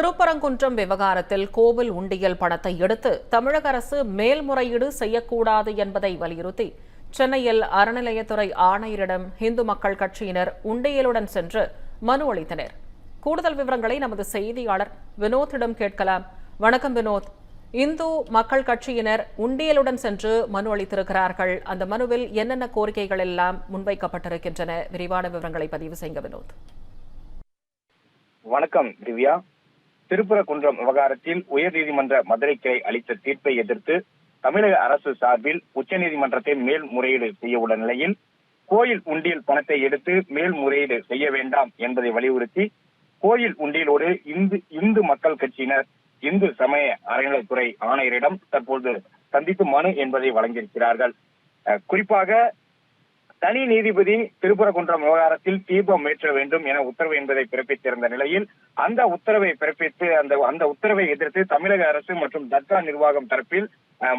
திருப்பரங்குன்றம் விவகாரத்தில் கோவில் உண்டியல் பணத்தை எடுத்து தமிழக அரசு மேல்முறையீடு செய்யக்கூடாது என்பதை வலியுறுத்தி சென்னையில் அறநிலையத்துறை ஆணையரிடம் இந்து மக்கள் கட்சியினர் உண்டியலுடன் சென்று மனு அளித்தனர். கூடுதல் விவரங்களை நமது செய்தியாளர் வினோத்திடம் கேட்கலாம். வணக்கம் வினோத். இந்து மக்கள் கட்சியினர் உண்டியலுடன் சென்று மனு அளித்திருக்கிறார்கள். அந்த மனுவில் என்னென்ன கோரிக்கைகள் எல்லாம் முன்வைக்கப்பட்டிருக்கின்றன? விரிவான விவரங்களை பதிவு செய்யுங்க வினோத். வணக்கம் திவ்யா. திருப்பரங்குன்றம் விவகாரத்தில் உயர்நீதிமன்ற மதுரை கிளை அளித்த தீர்ப்பை எதிர்த்து தமிழக அரசு சார்பில் உச்சநீதிமன்றத்தை மேல்முறையீடு செய்ய உள்ள நிலையில் கோயில் உண்டியல் பணத்தை எடுத்து மேல்முறையீடு செய்ய வேண்டாம் என்பதை வலியுறுத்தி கோயில் உண்டியலோடு இந்து மக்கள் கட்சியினர் இந்து சமய அறநிலைத்துறை ஆணையரிடம் தற்போது சந்திப்பு மனு என்பதை வழங்கியிருக்கிறார்கள். குறிப்பாக தனி நீதிபதி திருப்பரங்குன்றம் விவகாரத்தில் தீபம் ஏற்ற வேண்டும் என உத்தரவு என்பதை பிறப்பித்திருந்த நிலையில் அந்த உத்தரவை பிறப்பித்து அந்த உத்தரவை எதிர்த்து தமிழக அரசு மற்றும் தர்கா நிர்வாகம் தரப்பில்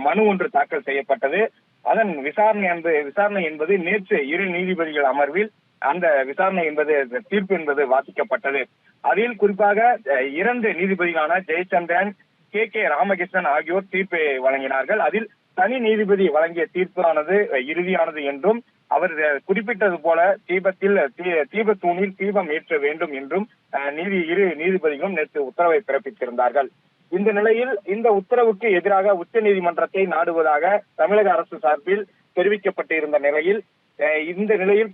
மனு ஒன்று தாக்கல் செய்யப்பட்டது. அதன் விசாரணை என்பது நேற்று இரு நீதிபதிகள் அமர்வில் அந்த விசாரணை என்பது தீர்ப்பு என்பது வாசிக்கப்பட்டது. அதில் குறிப்பாக இரண்டு நீதிபதிகளான ஜெயச்சந்திரன், கே ராமகிருஷ்ணன் ஆகியோர் தீர்ப்பை வழங்கினார்கள். அதில் தனி நீதிபதி வழங்கிய தீர்ப்பானது இறுதியானது என்றும் அவர் குறிப்பிட்டது போல தீபத்தூணில் தீபம் ஏற்ற வேண்டும் என்றும் இரு நீதிபதிகளும் நேற்று உத்தரவை பிறப்பித்திருந்தார்கள். இந்த நிலையில் இந்த உத்தரவுக்கு எதிராக உச்ச நீதிமன்றத்தை நாடுவதாக தமிழக அரசு சார்பில் தெரிவிக்கப்பட்டிருந்த நிலையில்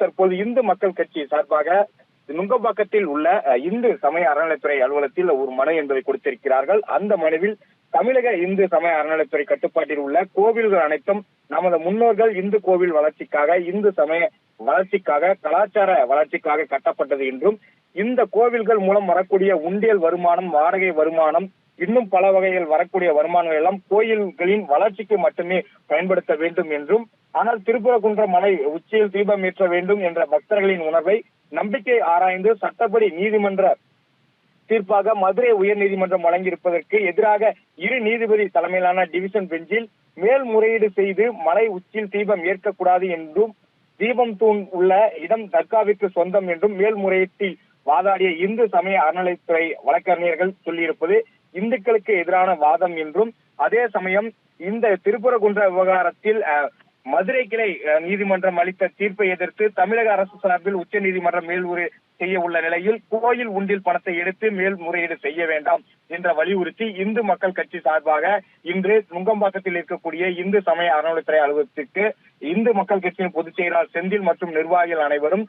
தற்போது இந்து மக்கள் கட்சி சார்பாக நுங்கம்பாக்கத்தில் உள்ள இந்து சமய அறநிலைத்துறை அலுவலகத்தில் ஒரு மனு என்பதை கொடுத்திருக்கிறார்கள். அந்த மனுவில் தமிழக இந்து சமய அறநிலைத்துறை கட்டுப்பாட்டில் உள்ள கோவில்கள் அனைத்தும் நமது முன்னோர்கள் இந்து கோவில் வளர்ச்சிக்காக, இந்து சமய வளர்ச்சிக்காக, கலாச்சார வளர்ச்சிக்காக கட்டப்பட்டது என்றும் இந்த கோவில்கள் மூலம் வரக்கூடிய உண்டியல் வருமானம், வாடகை வருமானம், இன்னும் பல வகையில் வரக்கூடிய வருமானங்கள் எல்லாம் கோயில்களின் வளர்ச்சிக்கு மட்டுமே பயன்படுத்த வேண்டும் என்றும், ஆனால் திருப்பரங்குன்றம் மலை உச்சியில் தீபம் ஏற்ற வேண்டும் என்ற பக்தர்களின் உணர்வை நம்பிக்கை ஆராய்ந்து சட்டப்படி நீதிமன்ற தீர்ப்பாக மதுரை உயர் நீதிமன்றம் வழங்கியிருப்பதற்கு எதிராக இரு நீதிபதி தலைமையிலான டிவிஷன் பெஞ்சில் மேல்முறையீடு செய்து மலை உச்சியில் தீபம் ஏற்கக்கூடாது என்றும், தீபம் தூண் உள்ள இடம் தர்காவிற்கு சொந்தம் என்றும் மேல்முறையீட்டில் வாதாடிய இந்து சமய அறநிலைத்துறை வழக்கறிஞர்கள் சொல்லியிருப்பது இந்துக்களுக்கு எதிரான வாதம் என்றும், அதே சமயம் இந்த திருப்பரங்குன்ற விவகாரத்தில் மதுரை கிளை நீதிமன்றம் அளித்த தீர்ப்பை எதிர்த்து தமிழக அரசு சார்பில் உச்ச நீதிமன்றம் மேல்முறையீடு செய்ய உள்ள நிலையில் கோயில் உண்டியல் பணத்தை எடுத்து மேல்முறையீடு செய்ய வேண்டாம் என்ற வலியுறுத்தி இந்து மக்கள் கட்சி சார்பாக இன்று நுங்கம்பாக்கத்தில் இருக்கக்கூடிய இந்து சமய அறநிலைத்துறை அலுவலகத்திற்கு இந்து மக்கள் கட்சியின் பொதுச் செயலாளர் செந்தில் மற்றும் நிர்வாகிகள் அனைவரும்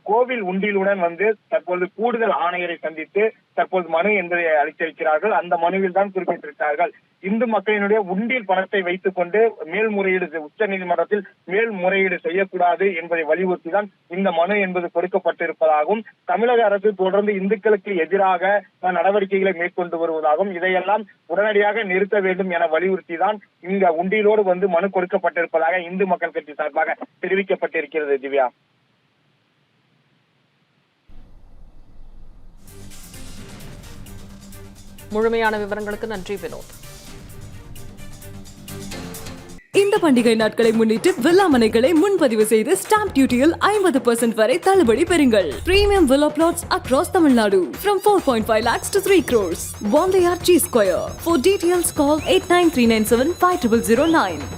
கோவில் உண்டியலுடன் வந்து தற்போது கூடுதல் ஆணையரை சந்தித்து தற்போது மனு என்பதை அளித்திருக்கிறார்கள். அந்த மனுவில் தான் குறிப்பிட்டிருக்கிறார்கள், இந்து மக்களினுடைய உண்டியல் பணத்தை வைத்துக் கொண்டு மேல்முறையீடு உச்ச நீதிமன்றத்தில் மேல்முறையீடு செய்யக்கூடாது என்பதை வலியுறுத்தி தான் இந்த மனு என்பது கொடுக்கப்பட்டிருப்பதாகவும், தமிழக அரசு தொடர்ந்து இந்துக்களுக்கு எதிராக நடவடிக்கைகளை மேற்கொண்டு வருவதாகவும், இதையெல்லாம் உடனடியாக நிறுத்த வேண்டும் என வலியுறுத்தி தான் இந்த உண்டியலோடு வந்து மனு கொடுக்கப்பட்டிருப்பதாக இந்து மக்கள் கட்சி சார்பாக தெரிவிக்கப்பட்டிருக்கிறது. திவ்யா, முழுமையான விவரங்களுக்கு நன்றி வினோத். இந்த பண்டிகை நாட்களை முன்னிட்டு வில்லா மனைகளை முன்பதிவு செய்து ஸ்டாம்ப் டியூட்டியில் 50% வரை தள்ளுபடி பெறுங்கள். Premium villa flats across Tamil Nadu from 4.5 lakhs to 3 crores. One layer G Square. For details call 8939750009.